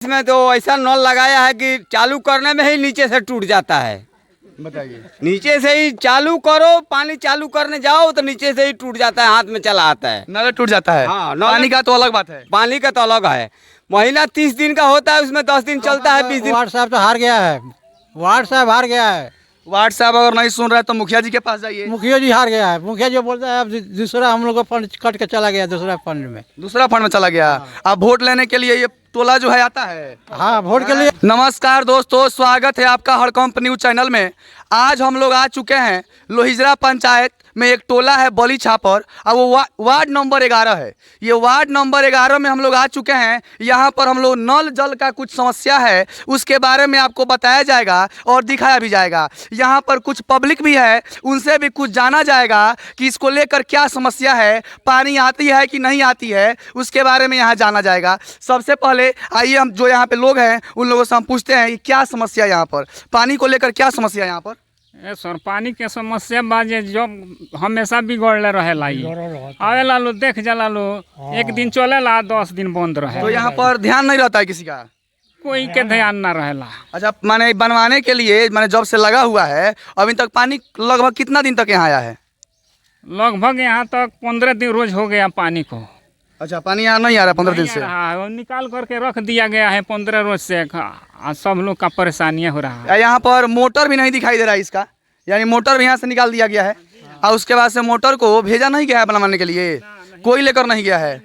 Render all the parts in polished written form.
इसमें तो ऐसा नल लगाया है कि चालू करने में ही नीचे से टूट जाता है। बताइए। नीचे से ही चालू करो, पानी चालू करने जाओ तो नीचे से ही टूट जाता है, हाथ में चला आता है। नल टूट जाता है। हाँ, पानी का तो अलग बात है। पानी का तो अलग है। महीना 30 दिन का होता है, उसमें 10 दिन चलता है, 20 दिन। वार्ड साहब तो हार गया है। वार्ड साहब हार गया है। वार्ड साहब अगर नहीं सुन रहे तो मुखिया जी के पास जाइए। मुखिया जी हार गया है। मुखिया जी बोलता है अब दूसरा हम लोग का फंड कट के चला गया दूसरा फंड में। दूसरा फंड में चला गया। अब वोट लेने के लिए ये टोला जो है आता है। हाँ, वोट के लिए। नमस्कार दोस्तों, स्वागत है आपका हड़कंप न्यूज चैनल में। आज हम लोग आ चुके हैं लोहिजरा पंचायत में। एक टोला है बली छापर और वो वार्ड नंबर 11 है। ये वार्ड नंबर 11 में हम लोग आ चुके हैं। यहाँ पर हम लोग नल जल का कुछ समस्या है, उसके बारे में आपको बताया जाएगा और दिखाया भी जाएगा। यहाँ पर कुछ पब्लिक भी है, उनसे भी कुछ जाना जाएगा कि इसको लेकर क्या समस्या है, पानी आती है कि नहीं आती है, उसके बारे में यहाँ जाना जाएगा। सबसे पहले आइए हम जो यहाँ पे लोग हैं उन लोगों से हम पूछते हैं कि क्या समस्या यहाँ पर, पानी को लेकर क्या समस्या यहाँ पर। सर पानी के समस्या बाजे जो हमेशा बिगड़ले रहेला आवेला लो देख जाला लो, एक दिन चलेला 10 दिन बंद रहे। तो यहाँ पर ध्यान नहीं रहता है किसी का, कोई के ध्यान ना रहेला। अच्छा, माने बनवाने के लिए माने जब से लगा हुआ है अभी तक पानी लगभग कितना दिन तक यहाँ आया है? लगभग यहाँ तक 15 दिन रोज हो गया पानी को। अच्छा, पानी यहाँ नहीं आ रहा 15 दिन से। हाँ, निकाल करके रख दिया गया है 15 रोज से। सब लोग का परेशानियाँ हो रहा है। यहाँ पर मोटर भी नहीं दिखाई दे रहा है इसका, यानी मोटर भी यहाँ से निकाल दिया गया है और उसके बाद से मोटर को भेजा नहीं गया है बनवाने के लिए, कोई लेकर नहीं गया है।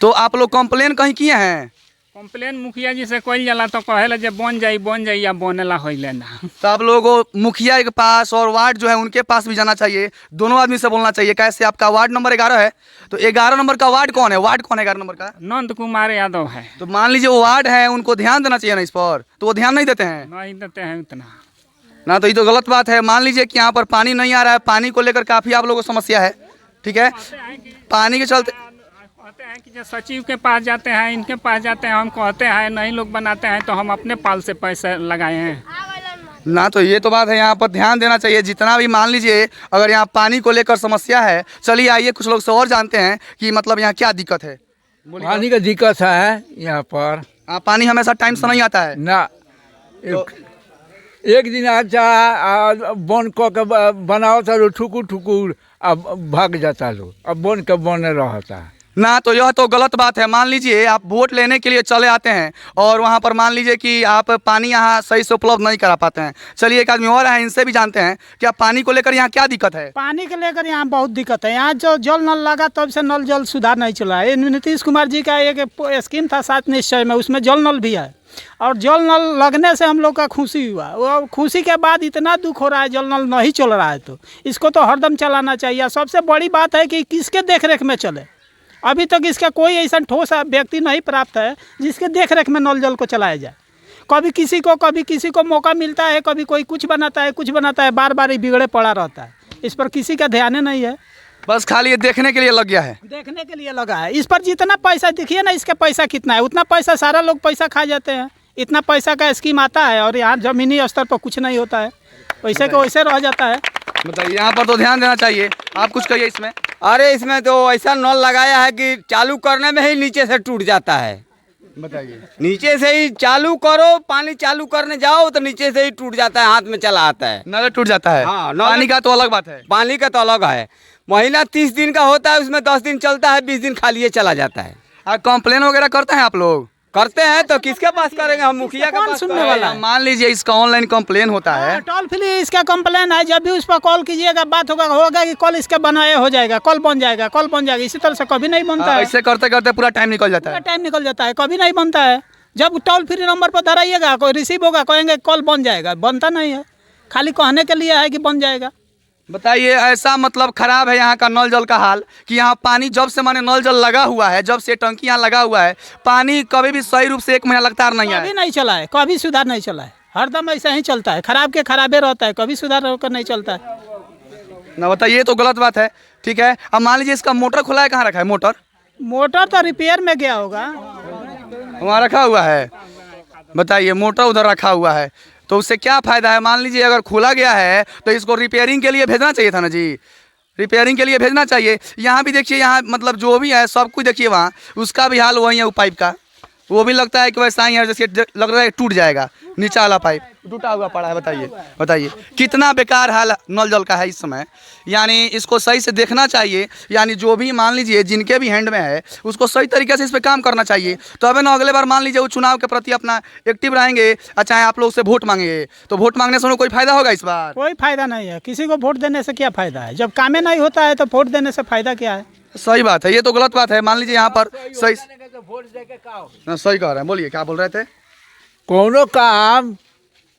तो आप लोग कंप्लेन कहीं किए हैं? कंप्लेन मुखिया जी से कोई जाला तो कहेला जे बन जाई या बनेला होइले ना। तो आप लोगों को मुखिया के पास और वार्ड जो है उनके पास भी जाना चाहिए, दोनों आदमी से बोलना चाहिए। कैसे आपका वार्ड नंबर 11 है, तो 11 नंबर का वार्ड कौन है? वार्ड कौन है 11 नंबर का? नंद कुमार यादव है। तो मान लीजिए वो वार्ड है, उनको ध्यान देना चाहिए ना इस पर, तो वो ध्यान नहीं देते हैं नहीं देते हैं उतना ना, तो ये तो गलत बात है। मान लीजिए कि यहाँ पर पानी नहीं आ रहा है, पानी को लेकर काफ़ी आप लोगों को समस्या है, ठीक है। पानी के चलते कहते हैं कि जो सचिव के पास जाते हैं, इनके पास जाते हैं, हम कहते हैं नहीं लोग बनाते हैं तो हम अपने पाल से पैसे लगाए हैं ना, तो ये तो बात है। यहाँ पर ध्यान देना चाहिए जितना भी, मान लीजिए अगर यहाँ पानी को लेकर समस्या है। चलिए आइए कुछ लोग से और जानते हैं कि मतलब यहाँ क्या दिक्कत है। पानी का दिक्कत है यहाँ पर। पानी हमेशा टाइम से नहीं आता है ना, एक दिन अच्छा बन के बनाओ तो ठुकुर ठुकुर अब भाग जाता लोग, अब बन के बने रहता ना, तो यह तो गलत बात है। मान लीजिए आप वोट लेने के लिए चले आते हैं और वहाँ पर मान लीजिए कि आप पानी यहाँ सही से उपलब्ध नहीं करा पाते हैं। चलिए एक आदमी और है, इनसे भी जानते हैं कि पानी को लेकर यहाँ क्या दिक्कत है। पानी के लेकर यहाँ बहुत दिक्कत है। यहाँ जो जल नल लगा तब से नल जल सुधार नहीं चला है। नीतीश कुमार जी का एक स्कीम था 7 निश्चय में, उसमें जल नल भी है और जल नल लगने से हम लोग का खुशी हुआ। वो खुशी के बाद इतना दुख हो रहा है, जल नल नहीं चल रहा है, तो इसको तो हरदम चलाना चाहिए। सबसे बड़ी बात है कि किसके देखरेख में चले। अभी तक इसका कोई ऐसा ठोस व्यक्ति नहीं प्राप्त है जिसके देखरेख में नल जल को चलाया जाए। कभी किसी को मौका मिलता है, कभी कोई कुछ बनाता है, बार बार ही बिगड़े पड़ा रहता है। इस पर किसी का ध्यान नहीं है, बस खाली ये देखने के लिए लग गया है। देखने के लिए लगा है। इस पर जितना पैसा देखिए ना, इसका पैसा कितना है, उतना पैसा सारा लोग पैसा खा जाते हैं। इतना पैसा का स्कीम आता है और यहाँ जमीनी स्तर पर कुछ नहीं होता है, वैसे को वैसे रह जाता है। मतलब यहाँ पर तो ध्यान देना चाहिए। आप कुछ कहिए इसमें। अरे इसमें तो ऐसा नल लगाया है कि चालू करने में ही नीचे से टूट जाता है। बताइए। नीचे से ही चालू करो, पानी चालू करने जाओ तो नीचे से ही टूट जाता है, हाथ में चला आता है। नल टूट जाता है। हाँ, पानी का तो अलग बात है। पानी का तो अलग है। महीना 30 दिन का होता है, उसमें 10 दिन चलता है, 20 दिन खाली चला जाता है। कंप्लेन वगैरह करते हैं आप लोग? करते हैं तो किसके पास करेंगे, हम मुखिया के पास सुनने वाला है। मान लीजिए इसका ऑनलाइन कंप्लेन होता है, टोल फ्री इसका कंप्लेन है। जब भी उस पर कॉल कीजिएगा बात होगा कि कल इसके बनाए हो जाएगा, कल बन जाएगा। इसी तरह से कभी नहीं बनता है। ऐसे करते करते पूरा टाइम निकल जाता है। टाइम निकल जाता है, कभी नहीं बनता है। जब टोल फ्री नंबर पर धराइएगा, कोई रिसीव होगा, कहेंगे कल बन जाएगा, बनता नहीं है। खाली कहने के लिए है कि बन जाएगा। बताइए, ऐसा मतलब खराब है यहाँ का नल जल का हाल कि यहाँ पानी जब से माने नल जल लगा हुआ है, जब से टंकी यहाँ लगा हुआ है, पानी कभी भी सही रूप से 1 महीना लगातार नहीं आया, कभी नहीं चला है, कभी सुधार नहीं चला है। हरदम ऐसा ही चलता है, खराब के खराबे रहता है, कभी सुधार होकर नहीं चलता है ना। बताइए, तो गलत बात है, ठीक है। अब मान लीजिए इसका मोटर खुला है, कहाँ रखा है मोटर तो रिपेयर में गया होगा, वहाँ रखा हुआ है। बताइए, मोटर उधर रखा हुआ है तो उससे क्या फ़ायदा है? मान लीजिए अगर खुला गया है तो इसको रिपेयरिंग के लिए भेजना चाहिए था ना जी, रिपेयरिंग के लिए भेजना चाहिए। यहाँ भी देखिए, यहाँ मतलब जो भी है सब कुछ देखिए, वहाँ उसका भी हाल वही है, वो पाइप का वो भी लगता है कि वैसा ही है, जैसे लग रहा है टूट जाएगा। नीचा वाला पाइप टूटा हुआ पड़ा है। बताइए बताइए कितना बेकार हाल नल जल का है इस समय। यानी इसको सही से देखना चाहिए। यानी जो भी मान लीजिए जिनके भी हैंड में है उसको सही तरीके से इस पर काम करना चाहिए। तो अबे ना अगले बार मान लीजिए वो चुनाव के प्रति अपना एक्टिव रहेंगे, चाहे आप लोग से वोट मांगेंगे, तो वोट मांगने से उन्हें कोई फायदा होगा इस बार? कोई फायदा नहीं है, किसी को वोट देने से क्या फायदा है? जब कामे नहीं होता है तो वोट देने से फायदा क्या है? सही बात है, ये तो गलत बात है। मान लीजिए यहाँ पर सही सही कह रहे हैं। बोलिए क्या बोल रहे थे? कोनो काम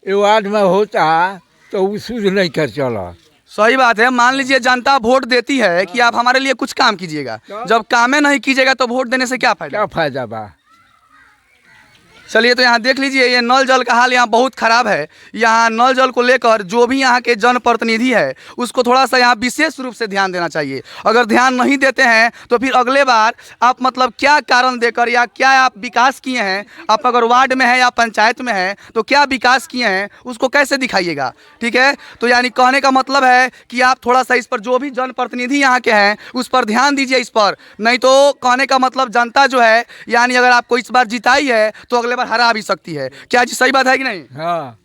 वार्ड में होता तो वो शुद्ध नहीं कर चला। सही बात है। मान लीजिए जनता वोट देती है कि आप हमारे लिए कुछ काम कीजिएगा, जब कामें नहीं कीजिएगा तो वोट देने से क्या फायदा? क्या फायदा बा? चलिए तो यहाँ देख लीजिए, ये नल जल का हाल यहाँ बहुत ख़राब है। यहाँ नल जल को लेकर जो भी यहाँ के जनप्रतिनिधि है उसको थोड़ा सा यहाँ विशेष रूप से ध्यान देना चाहिए। अगर ध्यान नहीं देते हैं तो फिर अगले बार आप मतलब क्या कारण देकर या क्या आप विकास किए हैं, आप अगर वार्ड में है या पंचायत में है तो क्या विकास किए हैं उसको कैसे दिखाइएगा। ठीक है, तो यानी कहने का मतलब है कि आप थोड़ा सा इस पर जो भी जनप्रतिनिधि यहाँ के हैं उस पर ध्यान दीजिए इस पर। नहीं तो कहने का मतलब जनता जो है यानी अगर आपको इस बार जिताई है तो अगले बार हरा भी सकती है। क्या जी सही बात है कि नहीं? हाँ,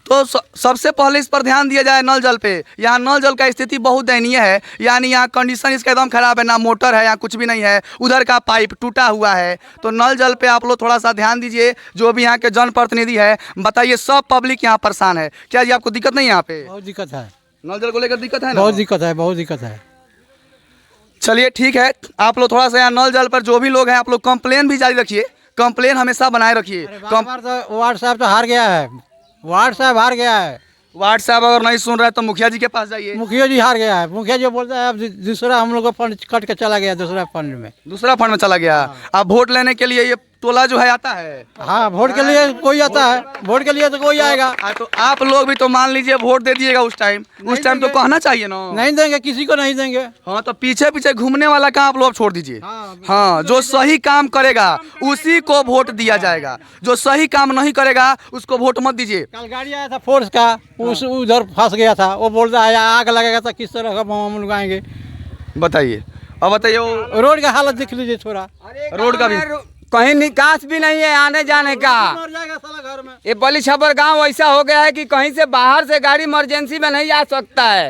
तो सबसे पहले इस पर ध्यान दिया जाए नल जल पे। यहाँ नल जल का स्थिति बहुत दयनीय है। यानी यहाँ कंडीशन इसका एकदम खराब है, ना मोटर है, यहाँ कुछ भी नहीं है, उधर का पाइप टूटा हुआ है। तो नल जल पे आप लोग थोड़ा सा ध्यान दीजिए। जो भी यहाँ के जनप्रतिनिधि है बताइए, सब पब्लिक यहाँ परेशान है। क्या जी आपको दिक्कत नहीं यहाँ पे? बहुत दिक्कत है, नल जल को लेकर दिक्कत है ना? बहुत दिक्कत है, बहुत दिक्कत है। चलिए ठीक है, आप लोग थोड़ा सा यहाँ नल जल पर जो भी लोग हैं आप लोग कंप्लेन भी जारी रखिए, कंप्लेन हमेशा बनाए रखिए। बार तो वार्ड साहब तो हार गया है, वार्ड साहब हार गया है। वार्ड साहब अगर नहीं सुन रहे हैं तो मुखिया जी के पास जाइए। मुखिया जी हार गया है। मुखिया जी बोलता है अब दूसरा हम लोग का फंड कट के चला गया, दूसरा फंड में, दूसरा फंड में चला गया। अब वोट लेने के लिए ये टोला जो है आता है। हाँ वोट के लिए कोई आता है, वोट के लिए तो कोई आएगा। तो आप लोग भी तो मान लीजिए वोट दे दिएगा उस टाइम तो कहना चाहिए ना। नहीं देंगे, किसी को नहीं देंगे। हाँ तो पीछे पीछे घूमने वाला काम आप लोग छोड़ दीजिए। हाँ, जो सही काम करेगा उसी को वोट दिया जाएगा, जो सही काम नहीं करेगा उसको वोट मत दीजिए। कल गाड़ी आया था फोर्स का, उस उधर फंस गया था, वो बोलता है आग लगेगा तो किस तरह का हम लोग आएंगे। बताइए, अब बताइए वो रोड का हालत देख लीजिए थोड़ा, रोड का भी कहीं निकास भी नहीं है आने जाने का। मर जाएगा साला घर में। ये बली छबर गांव ऐसा हो गया है कि कहीं से बाहर से गाड़ी इमरजेंसी में नहीं आ सकता है,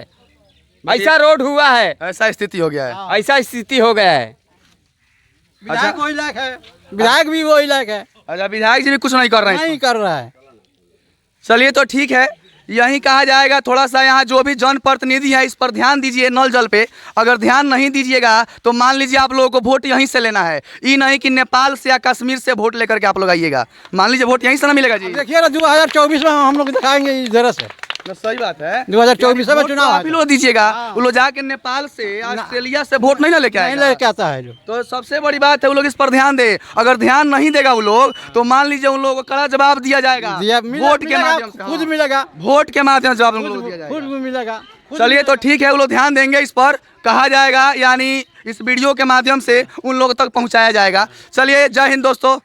ऐसा रोड हुआ है, ऐसा स्थिति हो गया है। ऐसा स्थिति हो गया है। विधायक वही लायक है, विधायक भी वही लायक है, अच्छा, विधायक जी भी कुछ नहीं कर रहे हैं। नहीं कर रहा है। चलिए तो ठीक है, यही कहा जाएगा। थोड़ा सा यहाँ जो भी जनप्रतिनिधि है इस पर ध्यान दीजिए नल जल पे। अगर ध्यान नहीं दीजिएगा तो मान लीजिए आप लोगों को वोट यहीं से लेना है, ये नहीं कि नेपाल से या कश्मीर से वोट लेकर के आप लोग आइएगा। मान लीजिए वोट यहीं से ना मिलेगा जी। देखिए ना 2024 में हम लोग दिखाएंगे इधर से। सही बात है, 2024 में चुनाव आप ही लोग दीजिएगा। वो लोग जाके नेपाल से ऑस्ट्रेलिया से वोट नहीं ना लेके नहीं आएगा। लेके आता है जो। तो सबसे बड़ी बात है वो लोग इस पर ध्यान दे। अगर ध्यान नहीं देगा वो लोग तो मान लीजिए उन लोगों को कड़ा जवाब दिया जाएगा, वोट के माध्यम से। खुद मिलेगा, वोट के माध्यम से जवाब उन लोगों को दिया जाएगा। खुद मिलेगा। चलिए तो ठीक है, वो लोग ध्यान देंगे इस पर, कहा जाएगा, यानी इस वीडियो के माध्यम से उन लोगों तक पहुंचाया जाएगा। चलिए, जय हिंद दोस्तों।